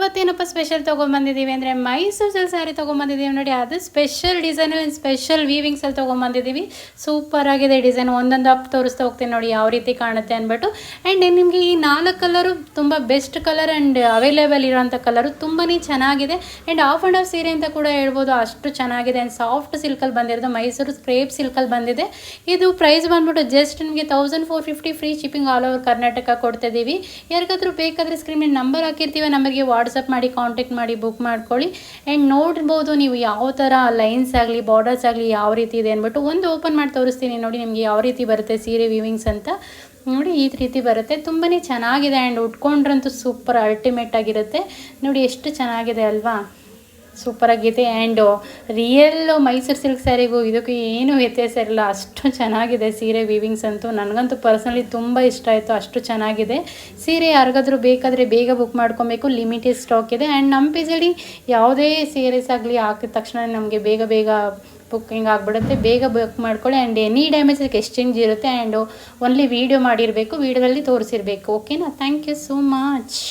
ಇವತ್ತೇನಪ್ಪ special ತೊಗೊಂಬಂದಿದ್ದೀವಿ ಅಂದರೆ ಮೈಸೂರು ಸ್ಯಾರಿ ತೊಗೊಂಬಂದಿದ್ದೀವಿ ನೋಡಿ. ಅದು ಸ್ಪೆಷಲ್ ಡಿಸೈನು ಸ್ಪೆಷಲ್ ವೀವಿಂಗ್ಸಲ್ಲಿ ತೊಗೊಂಬಂದಿದ್ದೀವಿ. ಸೂಪರಾಗಿದೆ ಡಿಸೈನ್. ಒಂದೊಂದು ಅಪ್ ತೋರಿಸ್ತಾ ಹೋಗ್ತೀನಿ ನೋಡಿ ಯಾವ ರೀತಿ ಕಾಣುತ್ತೆ ಅಂದ್ಬಿಟ್ಟು. ಆ್ಯಂಡ್ ನಿಮಗೆ ಈ 4 ಕಲರು ತುಂಬ ಬೆಸ್ಟ್ ಕಲರ್ ಆ್ಯಂಡ್ ಅವೈಲೇಬಲ್ ಇರೋಂಥ ಕಲರು ತುಂಬಾ ಚೆನ್ನಾಗಿದೆ. ಆ್ಯಂಡ್ ಆಫ್ ಆ್ಯಂಡ್ ಆಫ್ ಸೀರೆ ಅಂತ ಕೂಡ ಹೇಳ್ಬೋದು, ಅಷ್ಟು ಚೆನ್ನಾಗಿದೆ. ಆ್ಯಂಡ್ ಸಾಫ್ಟ್ ಸಿಲ್ಕಲ್ಲಿ ಬಂದಿರೋದು, ಮೈಸೂರು ಕ್ರೇಪ್ ಸಿಲ್ಕಲ್ಲಿ ಬಂದಿದೆ. ಇದು ಪ್ರೈಸ್ ಬಂದ್ಬಿಟ್ಟು ಜಸ್ಟ್ ನಿಮಗೆ 1450 free shipping all over Karnataka ಕೊಡ್ತಿದ್ದೀವಿ. ಯಾರಿಗಾದ್ರೂ ಬೇಕಾದರೆ ಸ್ಕ್ರೀನ್ ಮೇಲೆ ನಂಬರ್ ಹಾಕಿರ್ತೀವಿ, ನಂಬರ್ಗೆ ವಾಟ್ಸಪ್ ಮಾಡಿ ಕಾಂಟ್ಯಾಕ್ಟ್ ಮಾಡಿ ಬುಕ್ ಮಾಡ್ಕೊಳ್ಳಿ. ಆ್ಯಂಡ್ ನೋಡ್ಬೋದು ನೀವು ಯಾವ ಥರ ಲೈನ್ಸ್ ಆಗಲಿ ಬಾರ್ಡರ್ಸ್ ಆಗಲಿ ಯಾವ ರೀತಿ ಇದೆ ಅಂದ್ಬಿಟ್ಟು. ಒಂದು ಓಪನ್ ಮಾಡಿ ತೋರಿಸ್ತೀನಿ ನೋಡಿ ನಿಮಗೆ ಯಾವ ರೀತಿ ಬರುತ್ತೆ ಸೀರೆ ವೀವಿಂಗ್ಸ್ ಅಂತ. ನೋಡಿ ಈ ರೀತಿ ಬರುತ್ತೆ, ತುಂಬಾ ಚೆನ್ನಾಗಿದೆ. ಆ್ಯಂಡ್ ಉಟ್ಕೊಂಡ್ರಂತೂ ಸೂಪರ್ ಅಲ್ಟಿಮೇಟ್ ಆಗಿರುತ್ತೆ ನೋಡಿ, ಎಷ್ಟು ಚೆನ್ನಾಗಿದೆ ಅಲ್ವಾ, ಸೂಪರಾಗಿದೆ. ಆ್ಯಂಡು ರಿಯಲ್ ಮೈಸೂರು ಸಿಲ್ಕ್ ಸ್ಯಾರಿಗೂ ಇದಕ್ಕೂ ಏನೂ ವ್ಯತ್ಯಾಸ ಇರಲ್ಲ, ಅಷ್ಟು ಚೆನ್ನಾಗಿದೆ ಸೀರೆ ವೀವಿಂಗ್ಸ್ ಅಂತೂ. ನನಗಂತೂ ಪರ್ಸ್ನಲಿ ತುಂಬ ಇಷ್ಟ ಆಯಿತು, ಅಷ್ಟು ಚೆನ್ನಾಗಿದೆ ಸೀರೆ. ಯಾರಿಗಾದ್ರೂ ಬೇಕಾದರೆ ಬೇಗ ಬುಕ್ ಮಾಡ್ಕೊಬೇಕು, ಲಿಮಿಟೆಡ್ ಸ್ಟಾಕ್ ಇದೆ. ಆ್ಯಂಡ್ ನಮ್ಮ ಪೇಜಲ್ಲಿ ಯಾವುದೇ ಸೀರೆಸ್ ಆಗಲಿ ಹಾಕಿದ ತಕ್ಷಣ ನಮಗೆ ಬೇಗ ಬುಕ್ಕಿಂಗ್ ಆಗಿಬಿಡುತ್ತೆ, ಬೇಗ ಬುಕ್ ಮಾಡ್ಕೊಳ್ಳಿ. ಆ್ಯಂಡ್ ಎನಿ ಡ್ಯಾಮೇಜ್ ಎಕ್ಸ್ಚೇಂಜ್ ಇರುತ್ತೆ. ಆ್ಯಂಡ್ ಓನ್ಲಿ ವೀಡಿಯೋ ಮಾಡಿರಬೇಕು, ವೀಡಿಯೋದಲ್ಲಿ ತೋರಿಸಿರಬೇಕು. ಓಕೆನಾ? Thank you so much.